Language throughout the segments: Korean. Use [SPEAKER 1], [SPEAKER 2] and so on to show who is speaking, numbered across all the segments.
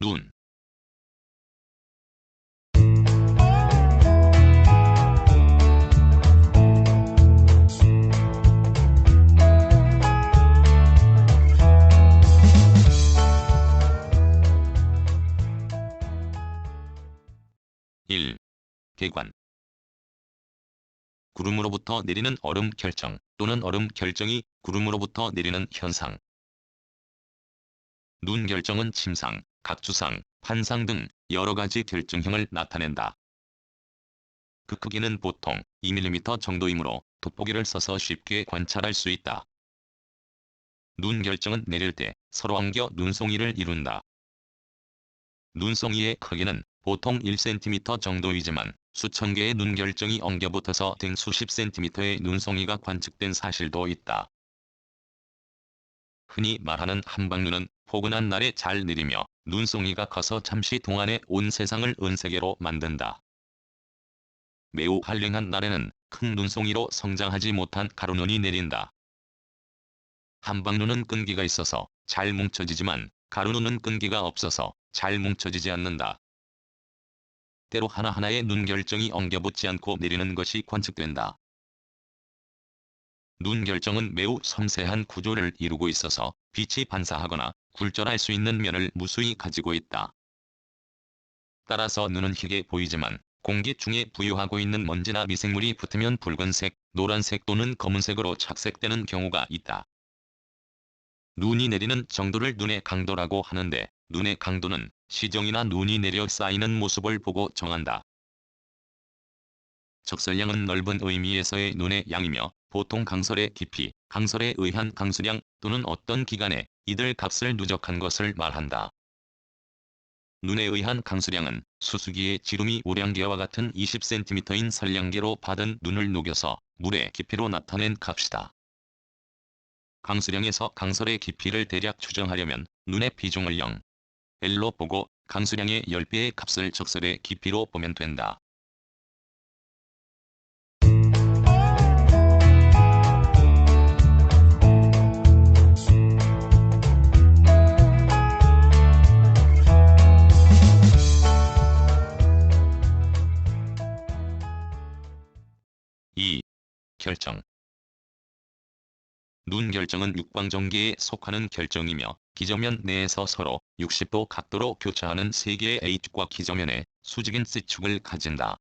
[SPEAKER 1] 눈. 1. 개관. 구름으로부터 내리는 얼음 결정 또는 얼음 결정이 구름으로부터 내리는 현상. 눈 결정은 침상, 각주상, 판상 등 여러 가지 결정형을 나타낸다. 그 크기는 보통 2mm 정도이므로 돋보기를 써서 쉽게 관찰할 수 있다. 눈 결정은 내릴 때 서로 엉겨 눈송이를 이룬다. 눈송이의 크기는 보통 1cm 정도이지만 수천 개의 눈 결정이 엉겨붙어서 등 수십 cm의 눈송이가 관측된 사실도 있다. 흔히 말하는 한방눈은 포근한 날에 잘 내리며 눈송이가 커서 잠시 동안에 온 세상을 은세계로 만든다. 매우 한랭한 날에는 큰 눈송이로 성장하지 못한 가루눈이 내린다. 한방눈은 끈기가 있어서 잘 뭉쳐지지만 가루눈은 끈기가 없어서 잘 뭉쳐지지 않는다. 때로 하나하나의 눈 결정이 엉겨붙지 않고 내리는 것이 관측된다. 눈 결정은 매우 섬세한 구조를 이루고 있어서 빛이 반사하거나 굴절할 수 있는 면을 무수히 가지고 있다. 따라서 눈은 희게 보이지만 공기 중에 부유하고 있는 먼지나 미생물이 붙으면 붉은색, 노란색 또는 검은색으로 착색되는 경우가 있다. 눈이 내리는 정도를 눈의 강도라고 하는데 눈의 강도는 시정이나 눈이 내려 쌓이는 모습을 보고 정한다. 적설량은 넓은 의미에서의 눈의 양이며 보통 강설의 깊이, 강설에 의한 강수량 또는 어떤 기간에 이들 값을 누적한 것을 말한다. 눈에 의한 강수량은 수수기의 지름이 우량계와 같은 20cm인 설량계로 받은 눈을 녹여서 물의 깊이로 나타낸 값이다. 강수량에서 강설의 깊이를 대략 추정하려면 눈의 비중을 0, L로 보고 강수량의 10배의 값을 적설의 깊이로 보면 된다. 2. 결정. 눈 결정은 육방정계에 속하는 결정이며 기저면 내에서 서로 60도 각도로 교차하는 세 개의 H축과 기저면에 수직인 C축을 가진다.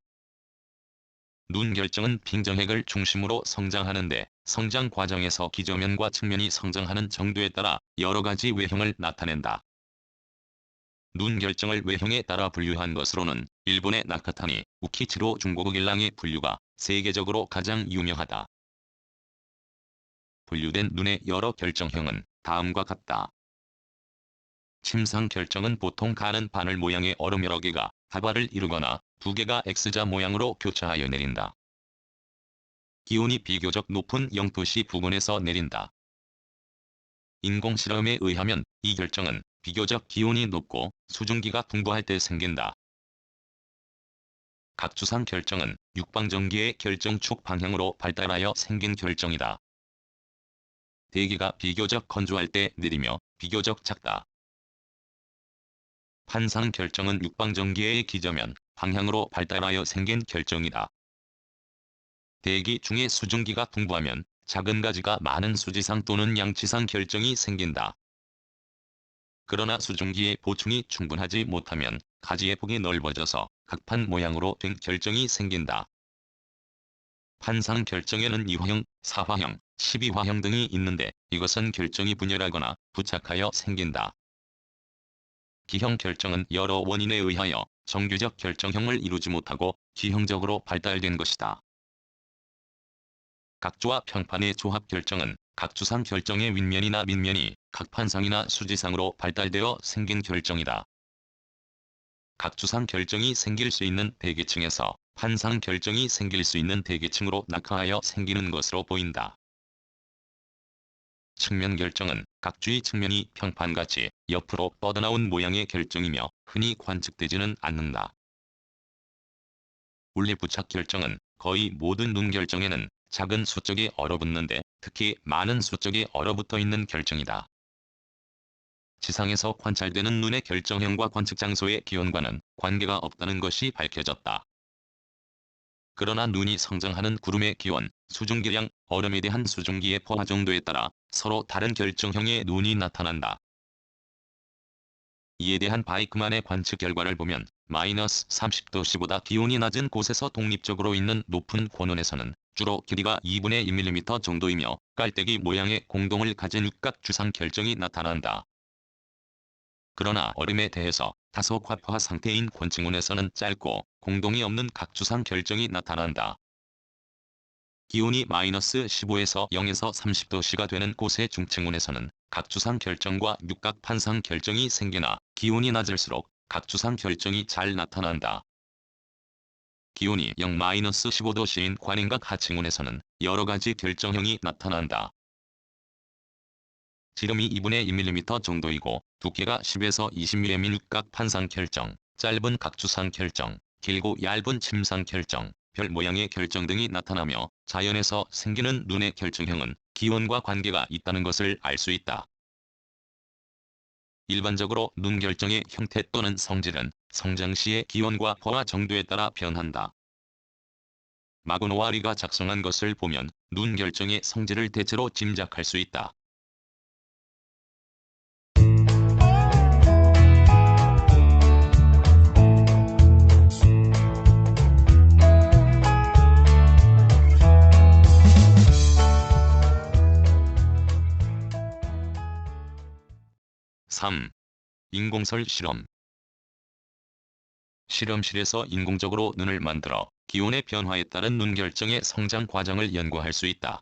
[SPEAKER 1] 눈 결정은 빙정핵을 중심으로 성장하는데 성장 과정에서 기저면과 측면이 성장하는 정도에 따라 여러 가지 외형을 나타낸다. 눈 결정을 외형에 따라 분류한 것으로는 일본의 나카타니, 우키치로 중국의 일랑의 분류가 세계적으로 가장 유명하다. 분류된 눈의 여러 결정형은 다음과 같다. 침상 결정은 보통 가는 바늘 모양의 얼음 여러 개가 다발을 이루거나 두 개가 X자 모양으로 교차하여 내린다. 기온이 비교적 높은 영도시 부근에서 내린다. 인공실험에 의하면 이 결정은 비교적 기온이 높고 수증기가 풍부할 때 생긴다. 각주상 결정은 육방정기의 결정축 방향으로 발달하여 생긴 결정이다. 대기가 비교적 건조할 때 내리며 비교적 작다. 판상 결정은 육방정기의 기저면 방향으로 발달하여 생긴 결정이다. 대기 중에 수증기가 풍부하면 작은 가지가 많은 수지상 또는 양치상 결정이 생긴다. 그러나 수증기의 보충이 충분하지 못하면 가지의 폭이 넓어져서 각판 모양으로 된 결정이 생긴다. 판상 결정에는 2화형, 4화형, 12화형 등이 있는데 이것은 결정이 분열하거나 부착하여 생긴다. 기형 결정은 여러 원인에 의하여 정규적 결정형을 이루지 못하고 기형적으로 발달된 것이다. 각주와 평판의 조합 결정은 각주상 결정의 윗면이나 밑면이 각판상이나 수지상으로 발달되어 생긴 결정이다. 각주상 결정이 생길 수 있는 대계층에서 판상 결정이 생길 수 있는 대계층으로 낙하하여 생기는 것으로 보인다. 측면 결정은 각주의 측면이 평판같이 옆으로 뻗어나온 모양의 결정이며 흔히 관측되지는 않는다. 울리 부착 결정은 거의 모든 눈 결정에는 작은 수적이 얼어붙는데 특히 많은 수적이 얼어붙어 있는 결정이다. 지상에서 관찰되는 눈의 결정형과 관측 장소의 기온과는 관계가 없다는 것이 밝혀졌다. 그러나 눈이 성장하는 구름의 기온, 수증기량, 얼음에 대한 수증기의 포화 정도에 따라 서로 다른 결정형의 눈이 나타난다. 이에 대한 바이크만의 관측 결과를 보면 마이너스 30도씨보다 기온이 낮은 곳에서 독립적으로 있는 높은 고온에서는 주로 길이가 2분의 1mm 정도이며 깔때기 모양의 공동을 가진 육각 주상 결정이 나타난다. 그러나 얼음에 대해서 다소 과포화 상태인 권층온에서는 짧고 공동이 없는 각주상 결정이 나타난다. 기온이 마이너스 15에서 0에서 30도씨가 되는 곳의 중층온에서는 각주상 결정과 육각 판상 결정이 생기나 기온이 낮을수록 각주상 결정이 잘 나타난다. 기온이 0-15도씨인 관행각 하층온에서는 여러가지 결정형이 나타난다. 지름이 2분의 1mm 정도이고 두께가 10에서 20mm인 육각 판상 결정, 짧은 각주상 결정, 길고 얇은 침상 결정, 별 모양의 결정 등이 나타나며 자연에서 생기는 눈의 결정형은 기온과 관계가 있다는 것을 알 수 있다. 일반적으로 눈 결정의 형태 또는 성질은 성장 시의 기온과 포화 정도에 따라 변한다. 마고노와리가 작성한 것을 보면 눈 결정의 성질을 대체로 짐작할 수 있다. (3) 인공설 실험. 실험실에서 인공적으로 눈을 만들어 기온의 변화에 따른 눈 결정의 성장 과정을 연구할 수 있다.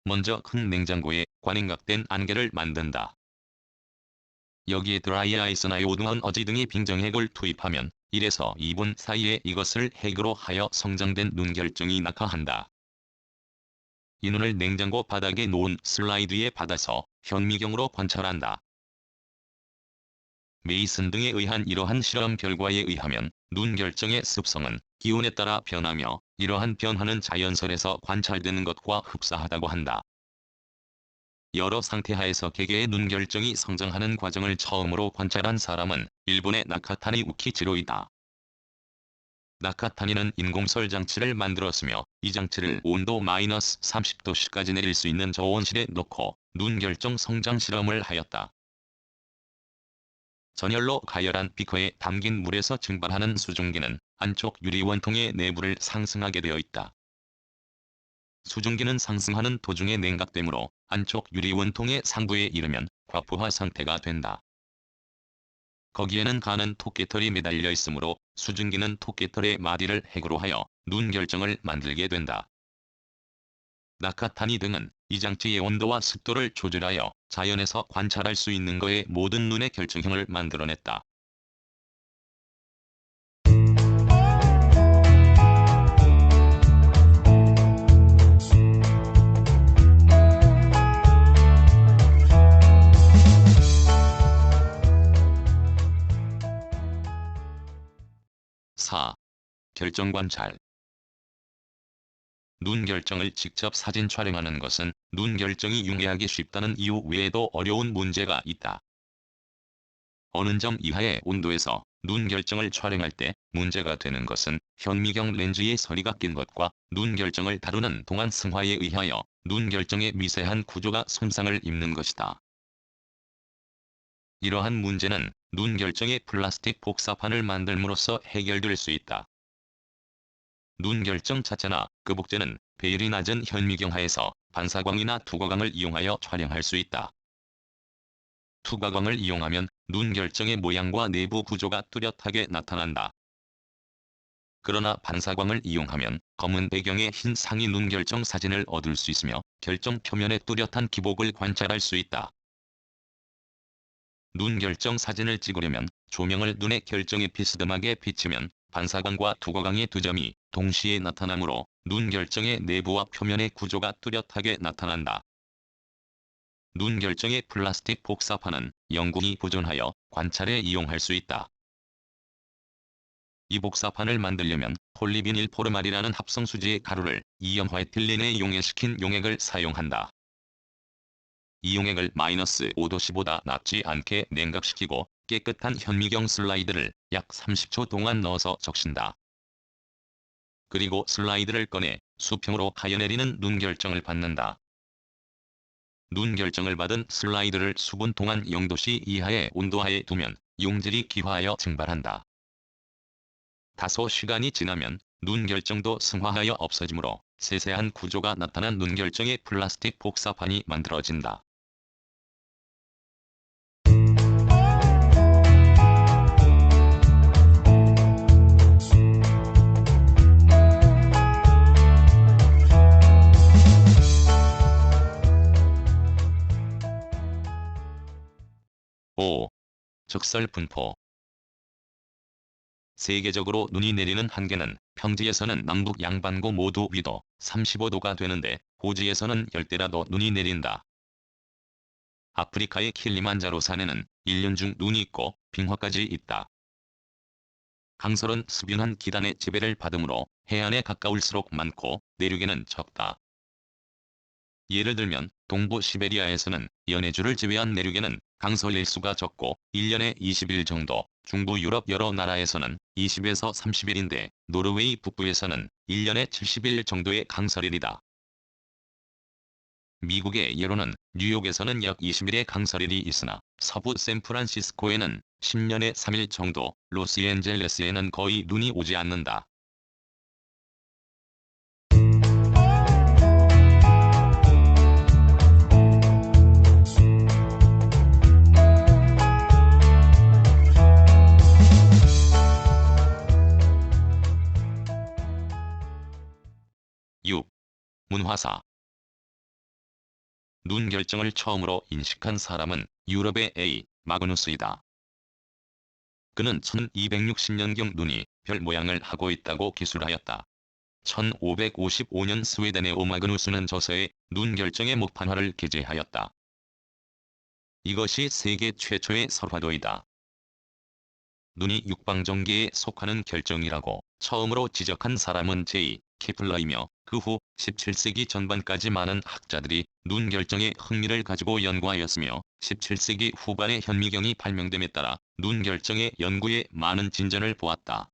[SPEAKER 1] 먼저 큰 냉장고에 관행각된 안개를 만든다. 여기에 드라이 아이스나 요등한 어지 등의 빙정핵을 투입하면 1에서 2분 사이에 이것을 핵으로 하여 성장된 눈 결정이 낙하한다. 이 눈을 냉장고 바닥에 놓은 슬라이드에 받아서 현미경으로 관찰한다. 메이슨 등에 의한 이러한 실험 결과에 의하면 눈 결정의 습성은 기온에 따라 변하며 이러한 변화는 자연설에서 관찰되는 것과 흡사하다고 한다. 여러 상태하에서 개개의 눈 결정이 성장하는 과정을 처음으로 관찰한 사람은 일본의 나카타니 우키지로이다. 나카타니는 인공설 장치를 만들었으며 이 장치를 온도 마이너스 30도씨까지 내릴 수 있는 저온실에 넣고 눈 결정 성장 실험을 하였다. 전열로 가열한 비커에 담긴 물에서 증발하는 수증기는 안쪽 유리 원통의 내부를 상승하게 되어 있다. 수증기는 상승하는 도중에 냉각되므로 안쪽 유리 원통의 상부에 이르면 과포화 상태가 된다. 거기에는 가는 토끼털이 매달려 있으므로 수증기는 토끼털의 마디를 핵으로 하여 눈 결정을 만들게 된다. 나카타니 등은 이 장치의 온도와 습도를 조절하여 자연에서 관찰할 수 있는 거의 모든 눈의 결정형을 만들어냈다. (4) 결정 관찰. 눈 결정을 직접 사진 촬영하는 것은 눈 결정이 융해하기 쉽다는 이유 외에도 어려운 문제가 있다. 어느 점 이하의 온도에서 눈 결정을 촬영할 때 문제가 되는 것은 현미경 렌즈에 서리가 낀 것과 눈 결정을 다루는 동안 승화에 의하여 눈 결정의 미세한 구조가 손상을 입는 것이다. 이러한 문제는 눈 결정의 플라스틱 복사판을 만들므로써 해결될 수 있다. 눈 결정 자체나 그 복제는 배율이 낮은 현미경 하에서 반사광이나 투과광을 이용하여 촬영할 수 있다. 투과광을 이용하면 눈 결정의 모양과 내부 구조가 뚜렷하게 나타난다. 그러나 반사광을 이용하면 검은 배경의 흰 상이 눈 결정 사진을 얻을 수 있으며 결정 표면의 뚜렷한 기복을 관찰할 수 있다. 눈 결정 사진을 찍으려면 조명을 눈의 결정에 비스듬하게 비치면 반사광과 투과광의 두 점이 동시에 나타나므로 눈 결정의 내부와 표면의 구조가 뚜렷하게 나타난다. 눈 결정의 플라스틱 복사판은 영구히 보존하여 관찰에 이용할 수 있다. 이 복사판을 만들려면 폴리비닐 포르말이라는 합성수지의 가루를 이염화에틸렌에 용해시킨 용액을 사용한다. 이용액을 -5도씨보다 낮지 않게 냉각시키고 깨끗한 현미경 슬라이드를 약 30초 동안 넣어서 적신다. 그리고 슬라이드를 꺼내 수평으로 하여내리는 눈 결정을 받는다. 눈 결정을 받은 슬라이드를 수분 동안 0도씨 이하의 온도하에 두면 용질이 기화하여 증발한다. 다소 시간이 지나면 눈 결정도 승화하여 없어지므로 세세한 구조가 나타난 눈 결정의 플라스틱 복사판이 만들어진다. 오. 적설 분포. 세계적으로 눈이 내리는 한계는 평지에서는 남북 양반고 모두 위도 35도가 되는데 호주에서는 열대라도 눈이 내린다. 아프리카의 킬리만자로 산에는 1년 중 눈이 있고 빙하까지 있다. 강설은 습윤한 기단의 지배를 받으므로 해안에 가까울수록 많고 내륙에는 적다. 예를 들면 동부 시베리아에서는 연해주를 제외한 내륙에는 강설 일수가 적고 1년에 20일 정도, 중부 유럽 여러 나라에서는 20에서 30일인데 노르웨이 북부에서는 1년에 70일 정도의 강설일이다. 미국의 예로는 뉴욕에서는 약 20일의 강설일이 있으나 서부 샌프란시스코에는 10년에 3일 정도, 로스앤젤레스에는 거의 눈이 오지 않는다. 6. 문화사. 눈 결정을 처음으로 인식한 사람은 유럽의 A. 마그누스이다. 그는 1260년경 눈이 별 모양을 하고 있다고 기술하였다. 1555년 스웨덴의 오마그누스는 저서에 눈 결정의 목판화를 게재하였다. 이것이 세계 최초의 설화도이다. 눈이 육방정계에 속하는 결정이라고 처음으로 지적한 사람은 제2. 케플러이며 그 후 17세기 전반까지 많은 학자들이 눈 결정에 흥미를 가지고 연구하였으며 17세기 후반에 현미경이 발명됨에 따라 눈 결정의 연구에 많은 진전을 보았다.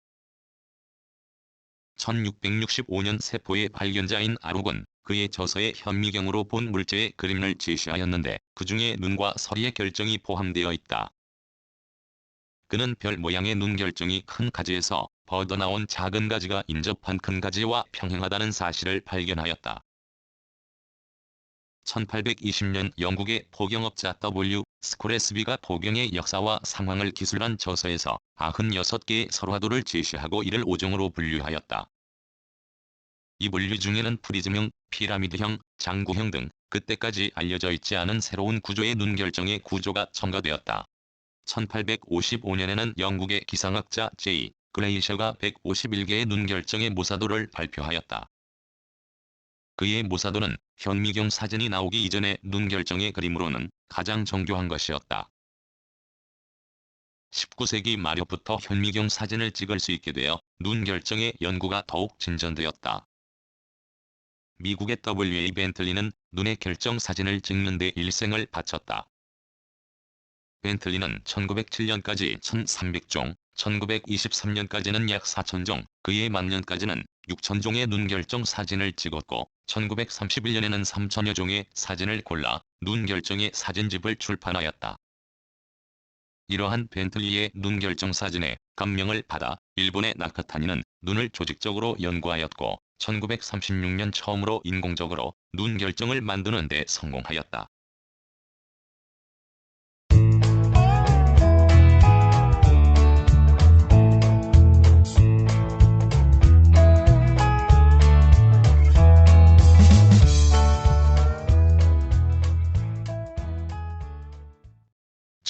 [SPEAKER 1] 1665년 세포의 발견자인 아록은 그의 저서에 현미경으로 본 물체의 그림을 제시하였는데 그 중에 눈과 서리의 결정이 포함되어 있다. 그는 별 모양의 눈 결정이 큰 가지에서 뻗어나온 작은 가지가 인접한 큰 가지와 평행하다는 사실을 발견하였다. 1820년 영국의 포경업자 W. 스콜레스비가 포경의 역사와 상황을 기술한 저서에서 96개의 설화도를 제시하고 이를 5종으로 분류하였다. 이 분류 중에는 프리즘형, 피라미드형, 장구형 등 그때까지 알려져 있지 않은 새로운 구조의 눈 결정의 구조가 첨가되었다. 1855년에는 영국의 기상학자 J. 글레이셔가 151개의 눈 결정의 모사도를 발표하였다. 그의 모사도는 현미경 사진이 나오기 이전의 눈 결정의 그림으로는 가장 정교한 것이었다. 19세기 말엽부터 현미경 사진을 찍을 수 있게 되어 눈 결정의 연구가 더욱 진전되었다. 미국의 W.A. 벤틀리는 눈의 결정 사진을 찍는 데 일생을 바쳤다. 벤틀리는 1907년까지 1300종, 1923년까지는 약 4000종, 그의 만년까지는 6000종의 눈 결정 사진을 찍었고 1931년에는 3000여 종의 사진을 골라 눈 결정의 사진집을 출판하였다. 이러한 벤틀리의 눈 결정 사진에 감명을 받아 일본의 나카타니는 눈을 조직적으로 연구하였고 1936년 처음으로 인공적으로 눈 결정을 만드는 데 성공하였다.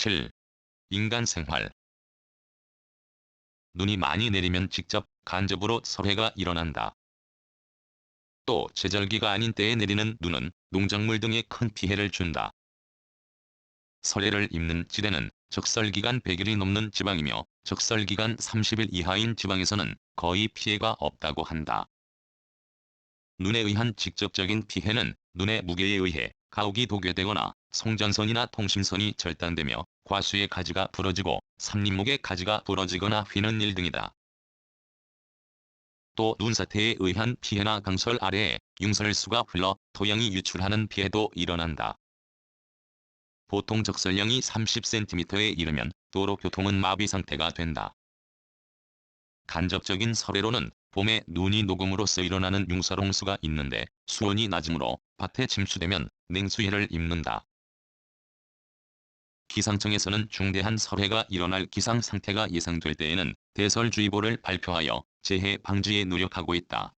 [SPEAKER 1] 7. 인간 생활. 눈이 많이 내리면 직접, 간접으로 설해가 일어난다. 또 제절기가 아닌 때에 내리는 눈은 농작물 등에 큰 피해를 준다. 설해를 입는 지대는 적설기간 100일이 넘는 지방이며 적설기간 30일 이하인 지방에서는 거의 피해가 없다고 한다. 눈에 의한 직접적인 피해는 눈의 무게에 의해 가옥이 도괴되거나 송전선이나 통신선이 절단되며 과수의 가지가 부러지고 산림목의 가지가 부러지거나 휘는 일 등이다. 또 눈사태에 의한 피해나 강설 아래에 융설수가 흘러 토양이 유출하는 피해도 일어난다. 보통 적설량이 30cm에 이르면 도로교통은 마비 상태가 된다. 간접적인 사례로는 봄에 눈이 녹음으로써 일어나는 융설홍수가 있는데 수온이 낮으므로 밭에 침수되면 냉수해를 입는다. 기상청에서는 중대한 설해가 일어날 기상 상태가 예상될 때에는 대설주의보를 발표하여 재해 방지에 노력하고 있다.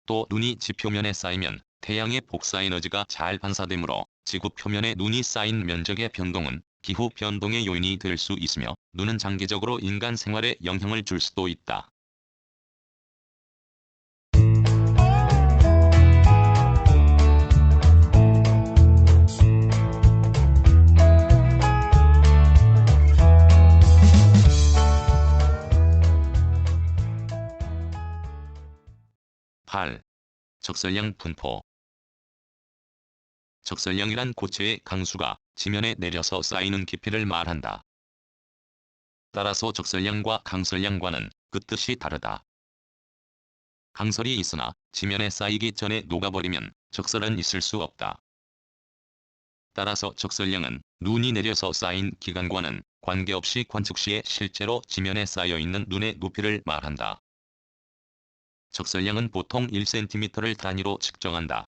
[SPEAKER 1] 또 눈이 지표면에 쌓이면 태양의 복사에너지가 잘 반사되므로 지구 표면에 눈이 쌓인 면적의 변동은 기후 변동의 요인이 될 수 있으며 눈은 장기적으로 인간 생활에 영향을 줄 수도 있다. 적설량 분포. 적설량이란 고체의 강수가 지면에 내려서 쌓이는 깊이를 말한다. 따라서 적설량과 강설량과는 그 뜻이 다르다. 강설이 있으나 지면에 쌓이기 전에 녹아버리면 적설은 있을 수 없다. 따라서 적설량은 눈이 내려서 쌓인 기간과는 관계없이 관측 시에 실제로 지면에 쌓여있는 눈의 높이를 말한다. 적설량은 보통 1cm를 단위로 측정한다.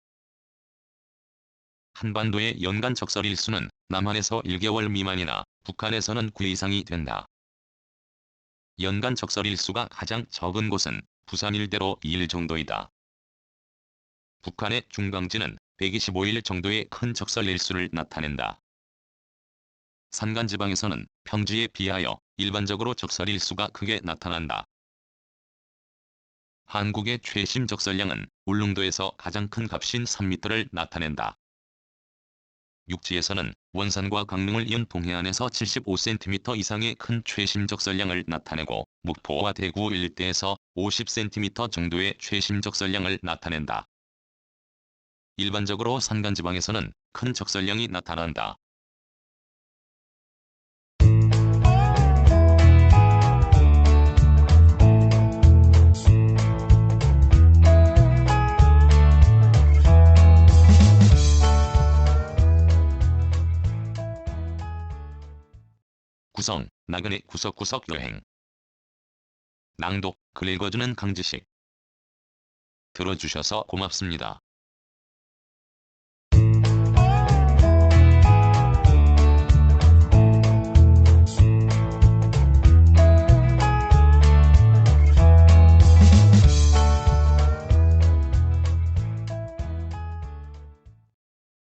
[SPEAKER 1] 한반도의 연간 적설 일수는 남한에서 1개월 미만이나 북한에서는 9 이상이 된다. 연간 적설 일수가 가장 적은 곳은 부산 일대로 2일 정도이다. 북한의 중강지는 125일 정도의 큰 적설 일수를 나타낸다. 산간지방에서는 평지에 비하여 일반적으로 적설 일수가 크게 나타난다. 한국의 최심 적설량은 울릉도에서 가장 큰 값인 3m를 나타낸다. 육지에서는 원산과 강릉을 이은 동해안에서 75cm 이상의 큰 최심 적설량을 나타내고 목포와 대구 일대에서 50cm 정도의 최심 적설량을 나타낸다. 일반적으로 산간지방에서는 큰 적설량이 나타난다. 구성, 나그네 구석구석 여행. 낭독, 글 읽어주는 강지식. 들어주셔서 고맙습니다.